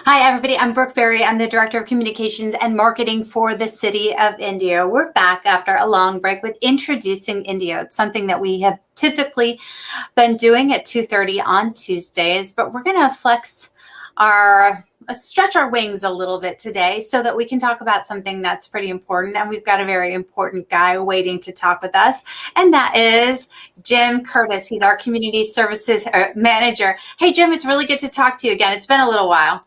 Hi, everybody. I'm Brooke Berry. I'm the Director of Communications and Marketing for the City of Indio. We're back after a long break with Introducing Indio. It's something that we have typically been doing at 2:30 on Tuesdays, but we're going to stretch our wings a little bit today so that we can talk about something that's pretty important. And we've got a very important guy waiting to talk with us, and that is Jim Curtis. He's our Community Services Manager. Hey, Jim, it's really good to talk to you again. It's been a little while.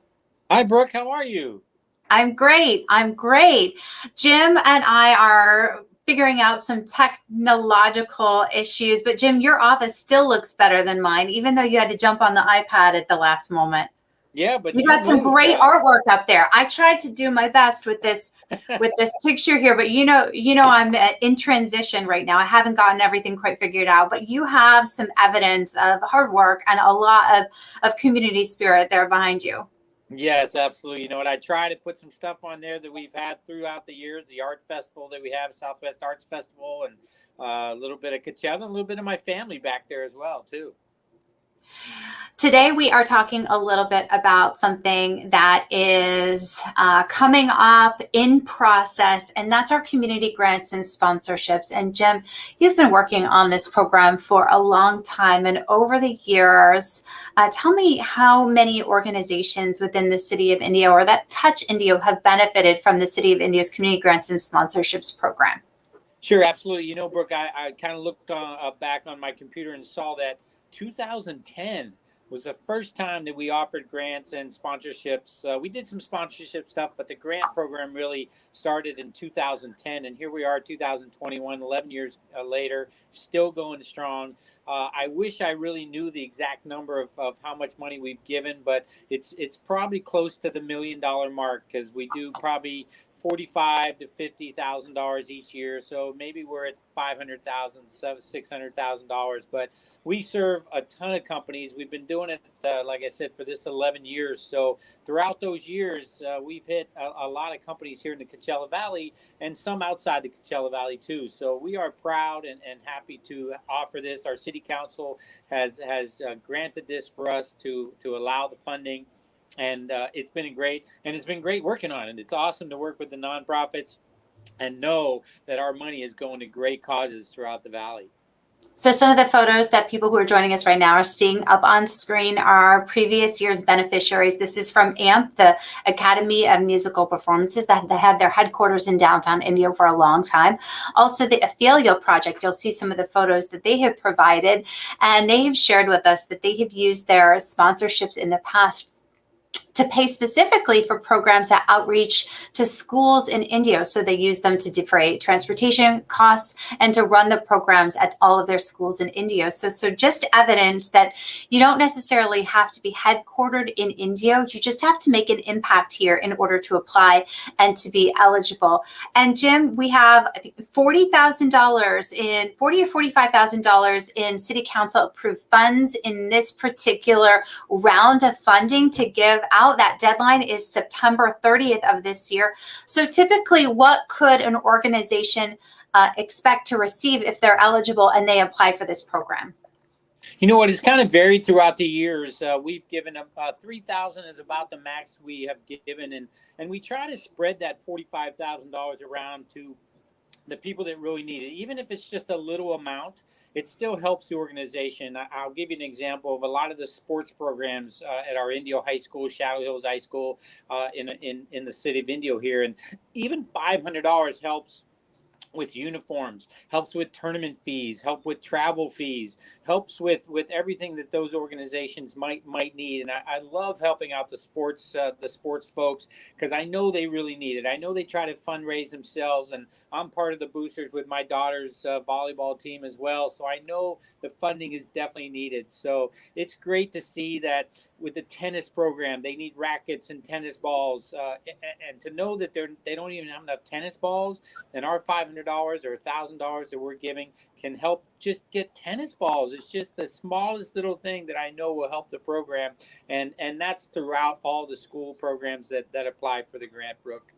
Hi, Brooke. How are you? I'm great. I'm great. Jim and I are figuring out some technological issues, but Jim, your office still looks better than mine, even though you had to jump on the iPad at the last moment. Yeah, but You you got some moved, great right? artwork up there. I tried to do my best with this picture here, but I'm in transition right now. I haven't gotten everything quite figured out, but you have some evidence of hard work and a lot of community spirit there behind you. Yes, absolutely. You know what? I try to put some stuff on there that we've had throughout the years. The art festival that we have, Southwest Arts Festival, and a little bit of Coachella, and a little bit of my family back there as well, too. Today, we are talking a little bit about something that is coming up in process, and that's our community grants and sponsorships. And Jim, you've been working on this program for a long time, and over the years, tell me how many organizations within the City of Indio or that touch Indio have benefited from the City of Indio's community grants and sponsorships program. Sure, absolutely. You know, Brooke, I kind of looked back on my computer and saw that 2010 was the first time that we offered grants and sponsorships. We did some sponsorship stuff, but the grant program really started in 2010. And here we are, 2021, 11 years later, still going strong. I wish I really knew the exact number of how much money we've given, but it's probably close to the $1 million mark because we do probably $45,000 to $50,000 each year. So maybe we're at $500,000, $600,000. But we serve a ton of companies. We've been doing it, like I said, for this 11 years. So throughout those years, we've hit a lot of companies here in the Coachella Valley and some outside the Coachella Valley too. So we are proud and happy to offer this. Our city council has granted this for us to allow the funding. And it's been great working on it. It's awesome to work with the nonprofits and know that our money is going to great causes throughout the valley. So some of the photos that people who are joining us right now are seeing up on screen are previous year's beneficiaries. This is from AMP, the Academy of Musical Performances that had their headquarters in downtown Indio for a long time. Also the Ophelia Project, you'll see some of the photos that they have provided, and they have shared with us that they have used their sponsorships in the past to pay specifically for programs that outreach to schools in Indio. So they use them to defray transportation costs and to run the programs at all of their schools in Indio. So just evidence that you don't necessarily have to be headquartered in Indio. You just have to make an impact here in order to apply and to be eligible. And Jim, we have I think $40,000 in $40,000 or $45,000 in city council approved funds in this particular round of funding to give out. That deadline is September 30th of this year. So typically, what could an organization expect to receive if they're eligible and they apply for this program? You know what? It's kind of varied throughout the years. We've given 3,000 is about the max we have given, and we try to spread that $45,000 around to the people that really need it. Even if it's just a little amount, it still helps the organization. I'll give you an example of a lot of the sports programs at our Indio High School, Shadow Hills High School, in the city of Indio here, and even $500 helps with uniforms, helps with tournament fees, help with travel fees, helps with everything that those organizations might need. And I love helping out the sports folks because I know they really need it. I know they try to fundraise themselves, and I'm part of the boosters with my daughter's volleyball team as well. So I know the funding is definitely needed. So it's great to see that with the tennis program, they need rackets and tennis balls, and to know that they don't even have enough tennis balls, and our $500 or $1,000 that we're giving can help just get tennis balls. It's just the smallest little thing that I know will help the program, and that's throughout all the school programs that apply for the grant, Brooke.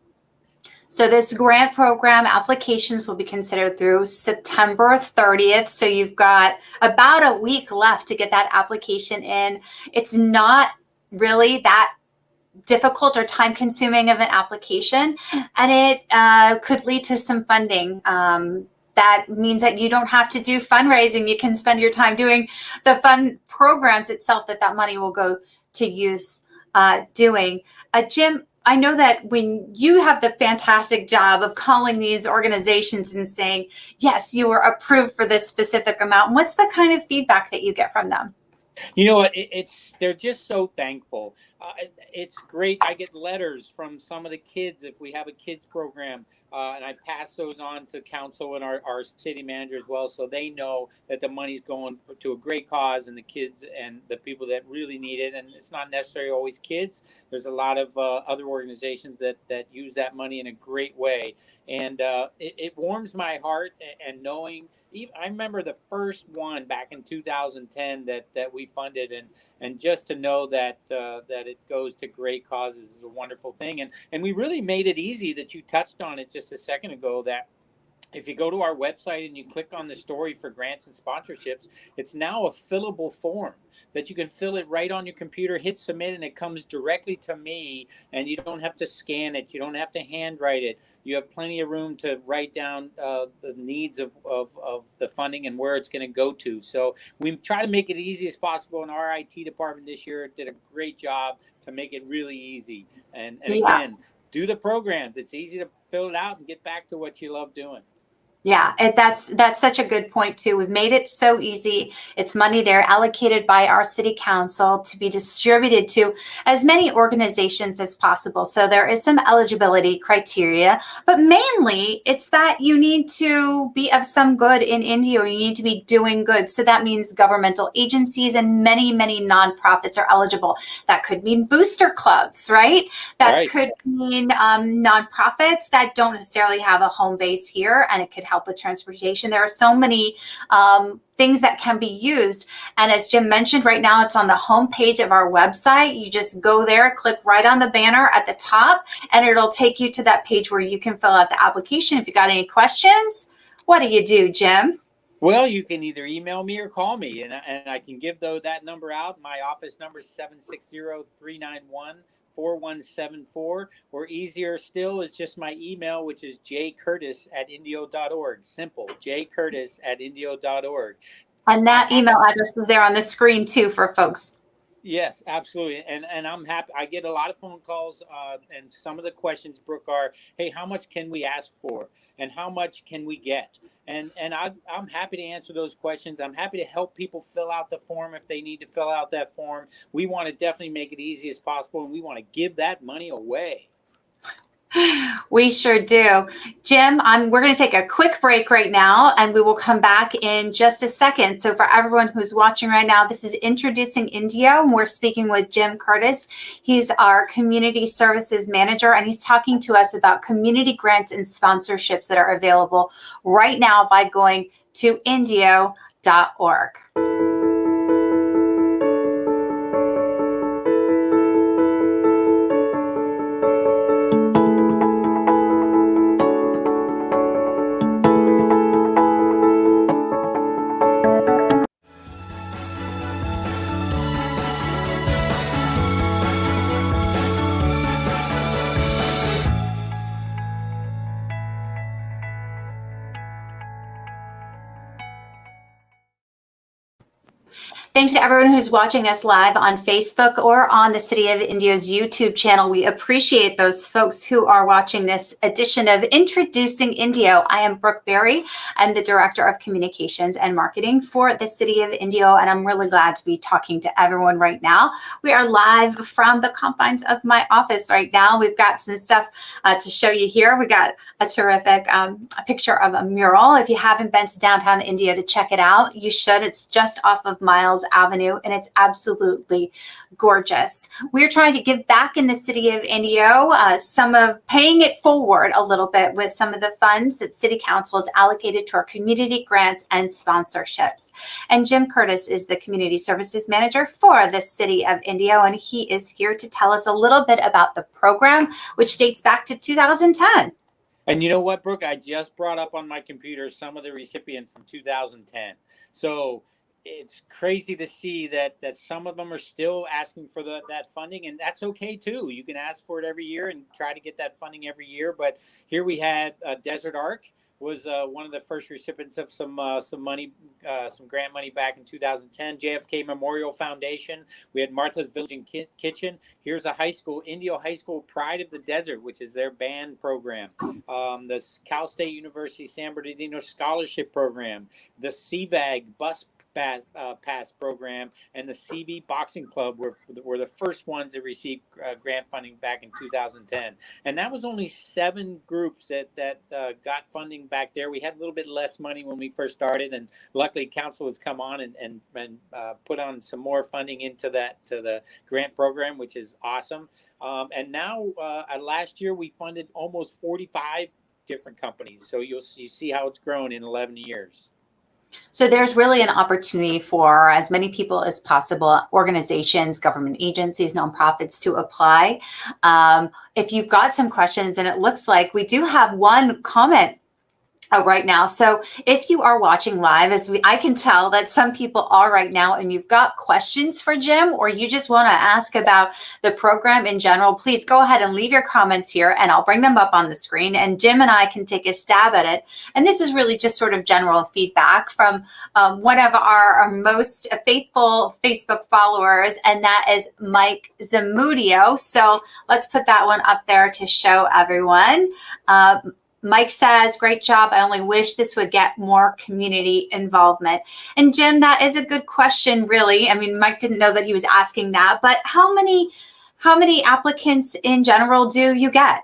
So this grant program applications will be considered through September 30th. So you've got about a week left to get that application in. It's not really that difficult or time consuming of an application, and it could lead to some funding. That means that you don't have to do fundraising. You can spend your time doing the fun programs itself that money will go to use doing. Jim, I know that when you have the fantastic job of calling these organizations and saying, yes, you were approved for this specific amount, what's the kind of feedback that you get from them? You know what? They're just so thankful. It's great. I get letters from some of the kids if we have a kids program, and I pass those on to council and our city manager as well, so they know that the money's going to a great cause and the kids and the people that really need it. And it's not necessarily always kids. There's a lot of other organizations that use that money in a great way, and it warms my heart. And knowing. I remember the first one back in 2010 that we funded, and just to know that it goes to great causes is a wonderful thing. And we really made it easy. That you touched on it just a second ago, that if you go to our website and you click on the story for grants and sponsorships, it's now a fillable form that you can fill it right on your computer, hit submit, and it comes directly to me, and you don't have to scan it. You don't have to handwrite it. You have plenty of room to write down the needs of the funding and where it's going to go to. So we try to make it easy as possible, and our IT department this year did a great job to make it really easy. And again, do the programs. It's easy to fill it out and get back to what you love doing. Yeah, that's such a good point too. We've made it so easy. It's money there allocated by our city council to be distributed to as many organizations as possible. So there is some eligibility criteria, but mainly it's that you need to be of some good in India, or you need to be doing good. So that means governmental agencies and many, many nonprofits are eligible. That could mean booster clubs, right? That could mean nonprofits that don't necessarily have a home base here, and it could help with transportation. There are so many things that can be used. And as Jim mentioned, right now it's on the homepage of our website. You just go there, click right on the banner at the top, and it'll take you to that page where you can fill out the application. If you got any questions, what do, Jim? Well, you can either email me or call me, and I can give that number out. My office number is 760-391-4174, or easier still is just my email, which is jcurtis@indio.org. Simple, jcurtis@indio.org. And that email address is there on the screen too for folks. Yes, absolutely. And I'm happy. I get a lot of phone calls, and some of the questions, Brooke, are, hey, how much can we ask for? And how much can we get? And I'm happy to answer those questions. I'm happy to help people fill out the form if they need to fill out that form. We want to definitely make it easy as possible, and we want to give that money away. We sure do. Jim, we're going to take a quick break right now, and we will come back in just a second. So for everyone who's watching right now, this is Introducing Indio, and we're speaking with Jim Curtis. He's our Community Services Manager, and he's talking to us about community grants and sponsorships that are available right now by going to indio.org. Thanks to everyone who's watching us live on Facebook or on the City of Indio's YouTube channel. We appreciate those folks who are watching this edition of Introducing Indio. I am Brooke Berry. I'm the Director of Communications and Marketing for the City of Indio, and I'm really glad to be talking to everyone right now. We are live from the confines of my office right now. We've got some stuff to show you here. We got a terrific picture of a mural. If you haven't been to downtown Indio to check it out, you should. It's just off of Miles Avenue, and it's absolutely gorgeous. We're trying to give back in the City of Indio, some of paying it forward a little bit with some of the funds that City Council has allocated to our community grants and sponsorships. And Jim Curtis is the Community Services Manager for the City of Indio, and he is here to tell us a little bit about the program, which dates back to 2010. And you know what, Brooke? I just brought up on my computer some of the recipients from 2010. So it's crazy to see that some of them are still asking for that funding, and that's okay too. You can ask for it every year and try to get that funding every year. But here we had Desert Arc was one of the first recipients of some money, some grant money back in 2010. JFK Memorial Foundation. We had Martha's Village and Kitchen. Here's a high school, Indio High School, Pride of the Desert, which is their band program. The Cal State University San Bernardino Scholarship Program. The CVAG Bus Pass program, and the CV Boxing Club were the first ones that received grant funding back in 2010. And that was only 7 groups that got funding back there. We had a little bit less money when we first started, and luckily council has come on and put on some more funding into the grant program, which is awesome. And now last year we funded almost 45 different companies. So you see how it's grown in 11 years. So there's really an opportunity for as many people as possible, organizations, government agencies, nonprofits, to apply. If you've got some questions, and it looks like we do have one comment right now. So if you are watching live, I can tell that some people are right now, and you've got questions for Jim, or you just want to ask about the program in general, please go ahead and leave your comments here, and I'll bring them up on the screen, and Jim and I can take a stab at it. And this is really just sort of general feedback from one of our most faithful Facebook followers, and that is Mike Zamudio. So let's put that one up there to show everyone. Mike says, great job. I only wish this would get more community involvement. And Jim, that is a good question, really. I mean, Mike didn't know that he was asking that, but how many applicants in general do you get?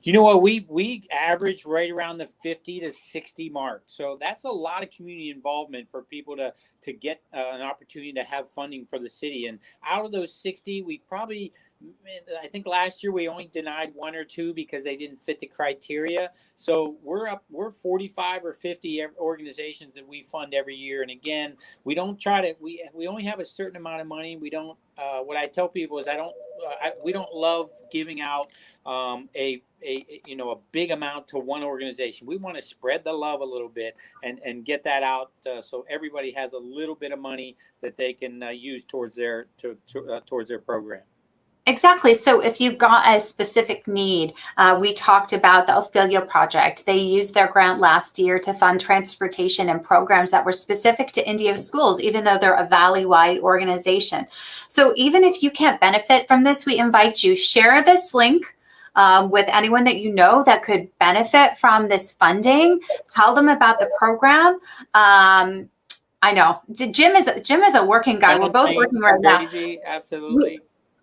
You know what, we average right around the 50 to 60 mark. So that's a lot of community involvement for people to get an opportunity to have funding for the city. And out of those 60, I think last year we only denied 1 or 2 because they didn't fit the criteria. So we're 45 or 50 organizations that we fund every year. And again, we don't try to, we only have a certain amount of money. We don't, what I tell people is we don't love giving out a big amount to one organization. We want to spread the love a little bit and get that out so everybody has a little bit of money that they can use towards their program. Exactly. So if you've got a specific need, we talked about the Ophelia Project. They used their grant last year to fund transportation and programs that were specific to Indio schools, even though they're a valley-wide organization. So even if you can't benefit from this, we invite you, share this link with anyone that you know that could benefit from this funding. Tell them about the program. I know Jim is a working guy. We're both working right now. Absolutely.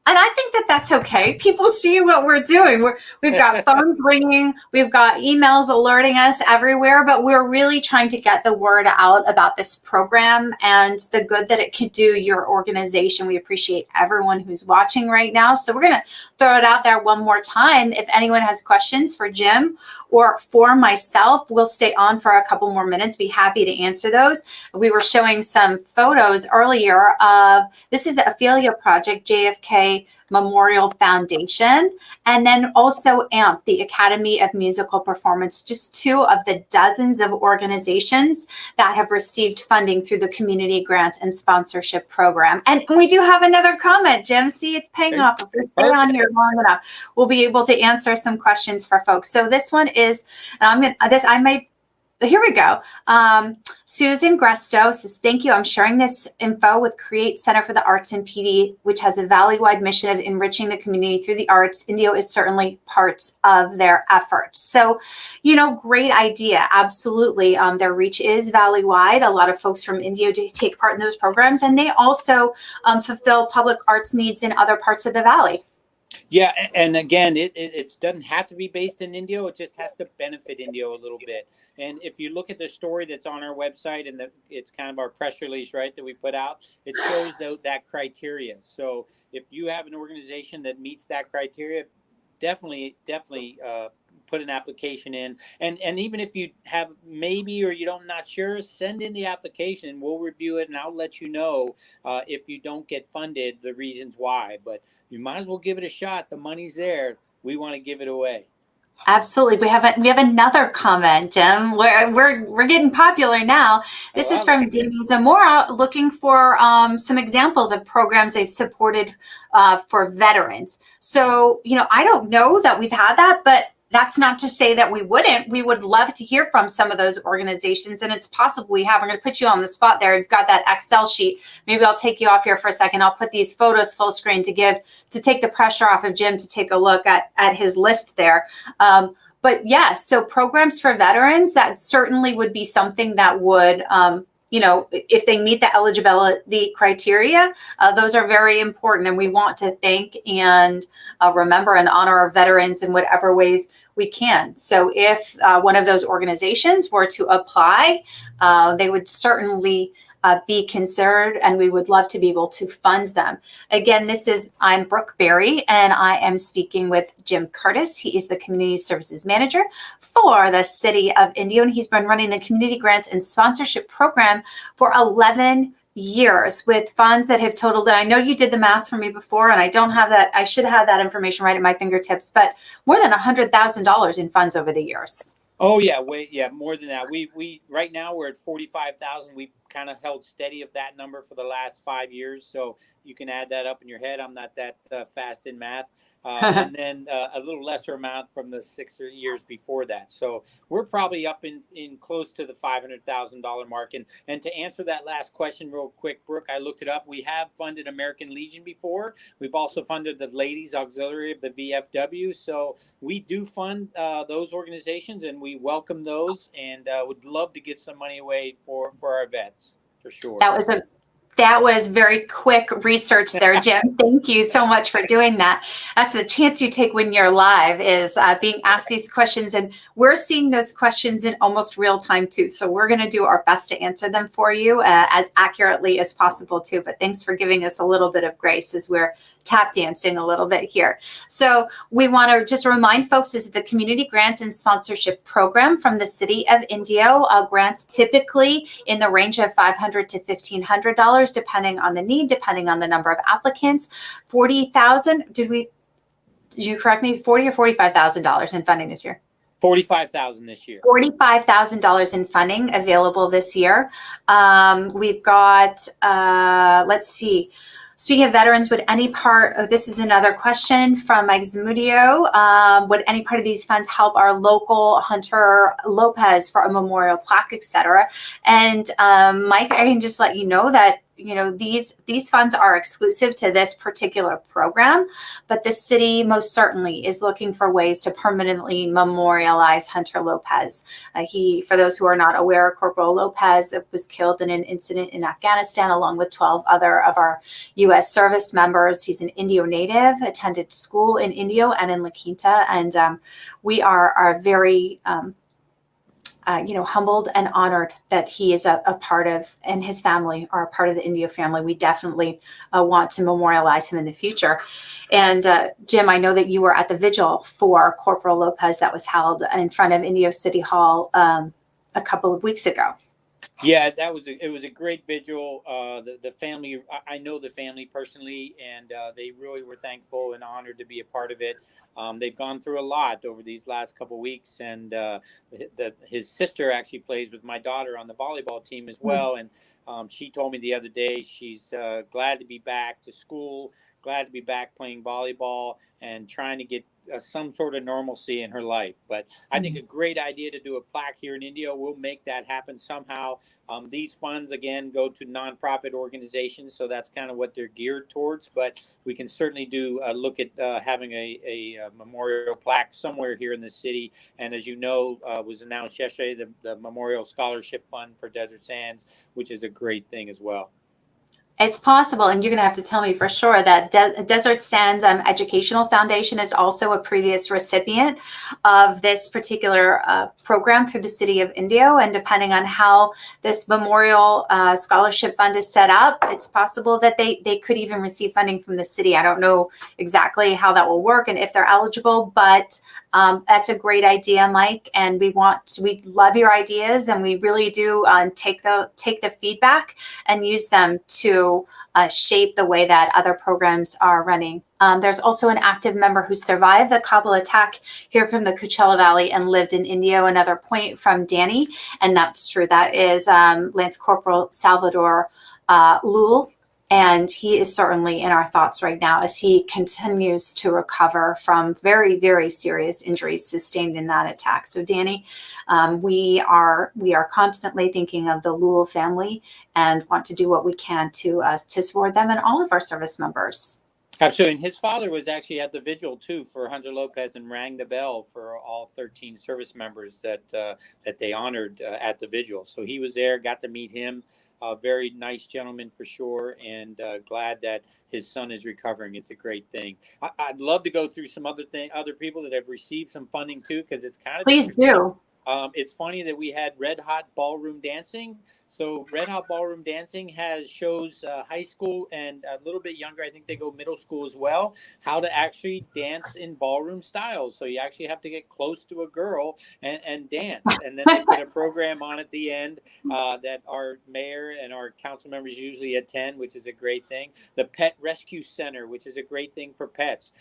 And I think that that's okay. People see what we're doing. We've got phones ringing. We've got emails alerting us everywhere, but we're really trying to get the word out about this program and the good that it could do your organization. We appreciate everyone who's watching right now. So we're going to throw it out there one more time. If anyone has questions for Jim or for myself, we'll stay on for a couple more minutes. Be happy to answer those. We were showing some photos earlier of, this is the Ophelia Project, JFK Memorial Foundation, and then also AMP, the Academy of Musical Performance, just 2 of the dozens of organizations that have received funding through the community grant and sponsorship program. And we do have another comment, Jim. See, it's paying off. If we stay on here long enough, we'll be able to answer some questions for folks. So this one is, here we go. Susan Gresto says, thank you. I'm sharing this info with Create Center for the Arts in PD, which has a valley-wide mission of enriching the community through the arts. Indio is certainly parts of their efforts. So, great idea. Absolutely. Their reach is valley-wide. A lot of folks from Indio take part in those programs, and they also fulfill public arts needs in other parts of the valley. Yeah, and again, it doesn't have to be based in Indio. It just has to benefit Indio a little bit. And if you look at the story that's on our website, and it's kind of our press release, right, that we put out, it shows that criteria. So if you have an organization that meets that criteria, definitely put an application in. And even if you have maybe or not sure, send in the application and we'll review it, and I'll let you know if you don't get funded, the reasons why. But you might as well give it a shot. The money's there. We want to give it away. Absolutely. We have another comment, Jim. We're getting popular now. I This is love it. from Danny Zamora looking for some examples of programs they've supported for veterans. So, I don't know that we've had that, but that's not to say that we wouldn't. We would love to hear from some of those organizations, and it's possible we have. I'm going to put you on the spot there. You've got that Excel sheet. Maybe I'll take you off here for a second. I'll put these photos full screen to take the pressure off of Jim to take a look at his list there. But yes, so programs for veterans, that certainly would be something that would, if they meet the eligibility criteria, those are very important. And we want to thank and remember and honor our veterans in whatever ways we can. So if one of those organizations were to apply, they would certainly be considered, and we would love to be able to fund them. Again, I'm Brooke Berry, and I am speaking with Jim Curtis. He is the Community Services Manager for the City of Indio, and he's been running the Community Grants and Sponsorship Program for 11 years with funds that have totaled, and I know you did the math for me before, and I don't have that. I should have that information right at my fingertips, but more than $100,000 in funds over the years. Oh yeah, more than that. We right now we're at 45,000. We've kind of held steady of that number for the last 5 years. So you can add that up in your head. I'm not that fast in math. And then a little lesser amount from the 6 years before that. So we're probably up in close to the $500,000 mark. And to answer that last question real quick, Brooke, I looked it up. We have funded American Legion before. We've also funded the Ladies Auxiliary of the VFW. So we do fund those organizations, and we welcome those, and would love to get some money away for our vets for sure. That was very quick research there, Jim. Thank you so much for doing that. That's the chance you take when you're live, is being asked these questions. And we're seeing those questions in almost real time too. So we're going to do our best to answer them for you as accurately as possible too. But thanks for giving us a little bit of grace as we're tap dancing a little bit here. So we want to just remind folks, this is the Community Grants and Sponsorship Program from the City of Indio. Grants typically in the range of $500 to $1,500, depending on the need, depending on the number of applicants. 40,000. Did you correct me? $40,000 or $45,000 in funding this year? $45,000 this year. $45,000 in funding available this year. We've got, let's see. Speaking of veterans, would any part of this is another question from Mike Zamudio. Would any part of these funds help our local Hunter Lopez for a memorial plaque, etc.? And Mike, I can just let you know that these funds are exclusive to this particular program, but the city most certainly is looking for ways to permanently memorialize Hunter Lopez. For those who are not aware, Corporal Lopez was killed in an incident in Afghanistan along with 12 other of our U.S. service members. He's an Indio native, attended school in Indio and in La Quinta, and we are very humbled and honored that he is a part of, and his family are a part of the Indio family. We definitely want to memorialize him in the future. And Jim, I know that you were at the vigil for Corporal Lopez that was held in front of Indio City Hall a couple of weeks ago. Yeah, it was a great vigil. The family, I know the family personally, and they really were thankful and honored to be a part of it. They've gone through a lot over these last couple of weeks, and his sister actually plays with my daughter on the volleyball team as well. And she told me the other day she's glad to be back to school, glad to be back playing volleyball, and trying to get some sort of normalcy in her life. But I think a great idea to do a plaque here in Indio. We'll make that happen somehow. These funds, again, go to nonprofit organizations, so that's kind of what they're geared towards. But we can certainly look at having a memorial plaque somewhere here in the city. And as you know, was announced yesterday, the Memorial Scholarship Fund for Desert Sands, which is a great thing as well. It's possible, and you're going to have to tell me for sure, that Desert Sands Educational Foundation is also a previous recipient of this particular program through the City of Indio. And depending on how this Memorial Scholarship Fund is set up, it's possible that they could even receive funding from the city. I don't know exactly how that will work and if they're eligible, but That's a great idea, Mike, and we love your ideas, and we really do take the feedback and use them to shape the way that other programs are running. There's also an active member who survived the Kabul attack here from the Coachella Valley and lived in Indio. Another point from Danny, and that's true. That is Lance Corporal Salvador Lul. And he is certainly in our thoughts right now as he continues to recover from very, very serious injuries sustained in that attack. So, Danny, we are constantly thinking of the Lul family and want to do what we can to support them and all of our service members. Absolutely. And his father was actually at the vigil too for Hunter Lopez and rang the bell for all 13 service members that they honored at the vigil. So he was there, got to meet him. A very nice gentleman for sure, and glad that his son is recovering. It's a great thing. I'd love to go through some other people that have received some funding too, because it's kind of please do. It's funny that we had Red Hot Ballroom Dancing. So Red Hot Ballroom Dancing shows high school and a little bit younger, I think they go middle school as well, how to actually dance in ballroom styles. So you actually have to get close to a girl and dance. And then they put a program on at the end that our mayor and our council members usually attend, which is a great thing. The Pet Rescue Center, which is a great thing for pets.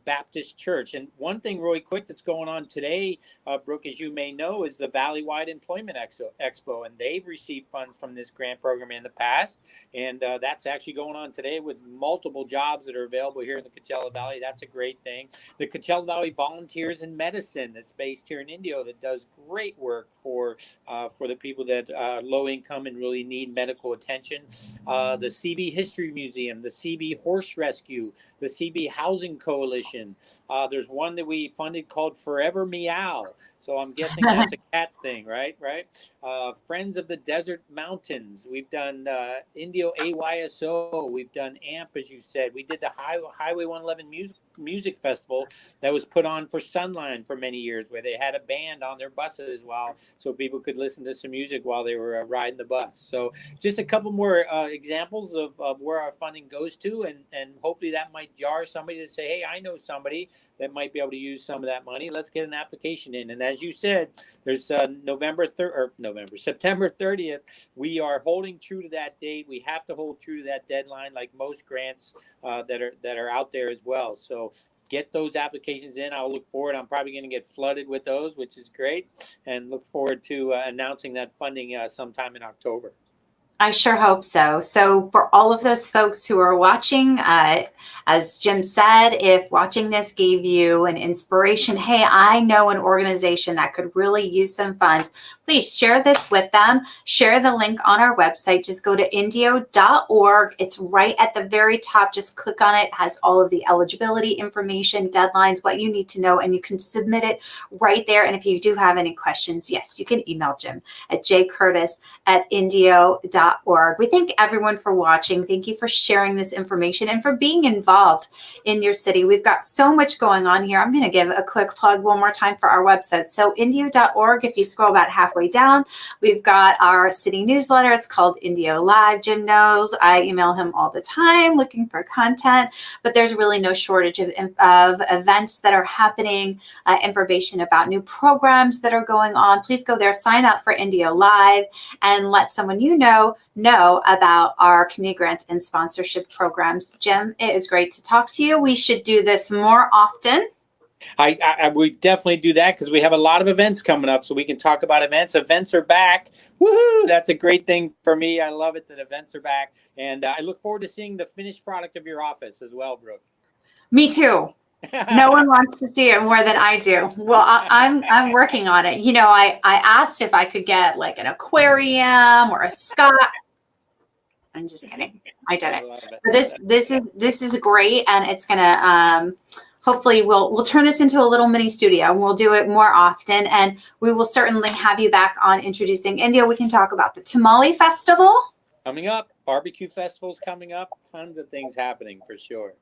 Baptist Church. And one thing really quick that's going on today, Brooke, as you may know, is the Valley-wide Employment Expo, and they've received funds from this grant program in the past, and that's actually going on today with multiple jobs that are available here in the Coachella Valley. That's a great thing. The Coachella Valley Volunteers in Medicine, that's based here in Indio, that does great work for the people that are low income and really need medical attention. The CB History Museum, the CB Horse Rescue, the CB Housing Coalition. There's one that we funded called Forever Meow. So I'm guessing that's a cat thing, right? Friends of the Desert Mountains. We've done Indio AYSO. We've done AMP, as you said. We did the Highway 111 music festival that was put on for Sunline for many years, where they had a band on their buses so people could listen to some music while they were riding the bus. So just a couple more examples of where our funding goes to, and hopefully that might jar somebody to say, hey, I know somebody that might be able to use some of that money. Let's get an application in. And as you said, there's September 30th. We are holding true to that date. We have to hold true to that deadline, like most grants that are out there as well. So get those applications in. I'll look forward. I'm probably going to get flooded with those, which is great, and look forward to announcing that funding sometime in October. I sure hope so. So for all of those folks who are watching, as Jim said, if watching this gave you an inspiration, hey, I know an organization that could really use some funds, please share this with them. Share the link on our website. Just go to indio.org. It's right at the very top. Just click on it. It has all of the eligibility information, deadlines, what you need to know, and you can submit it right there. And if you do have any questions, yes, you can email Jim at jcurtis@indio.org. We thank everyone for watching. Thank you for sharing this information and for being involved in your city. We've got so much going on here. I'm going to give a quick plug one more time for our website. So indio.org, if you scroll about halfway down, we've got our city newsletter. It's called Indio Live. Jim knows I email him all the time looking for content, but there's really no shortage of events that are happening, information about new programs that are going on. Please go there, sign up for Indio Live, and let someone you know about our community grant and sponsorship programs. Jim, it is great to talk to you. We should do this more often. We definitely do that, because we have a lot of events coming up, so we can talk about events. Events are back. Woohoo! That's a great thing for me. I love it that events are back, and I look forward to seeing the finished product of your office as well, Brooke. Me too. No one wants to see it more than I do. Well, I'm working on it. You know, I asked if I could get like an aquarium or a sky. I'm just kidding. I did it. But this is great, and it's gonna hopefully we'll turn this into a little mini studio, and we'll do it more often. And we will certainly have you back on Introducing Indio. We can talk about the Tamale Festival coming up, barbecue festivals coming up, tons of things happening for sure.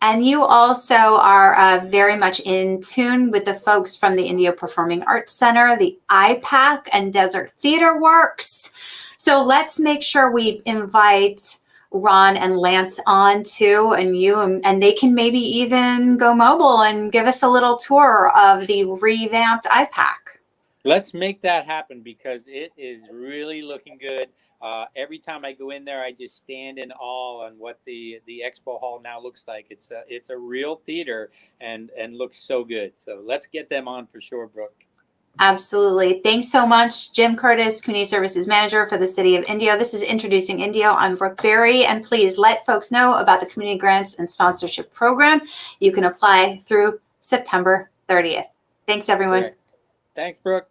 And you also are very much in tune with the folks from the Indio Performing Arts Center, the IPAC, and Desert Theater Works. So let's make sure we invite Ron and Lance on too, and you, and they can maybe even go mobile and give us a little tour of the revamped IPAC. Let's make that happen because it is really looking good. Every time I go in there, I just stand in awe on what the expo hall now looks like. It's a real theater and looks so good. So let's get them on for sure, Brooke. Absolutely. Thanks so much, Jim Curtis, Community Services Manager for the City of Indio. This is Introducing Indio. I'm Brooke Berry, and please let folks know about the Community Grants and Sponsorship Program. You can apply through September 30th. Thanks, everyone. Great. Thanks, Brooke.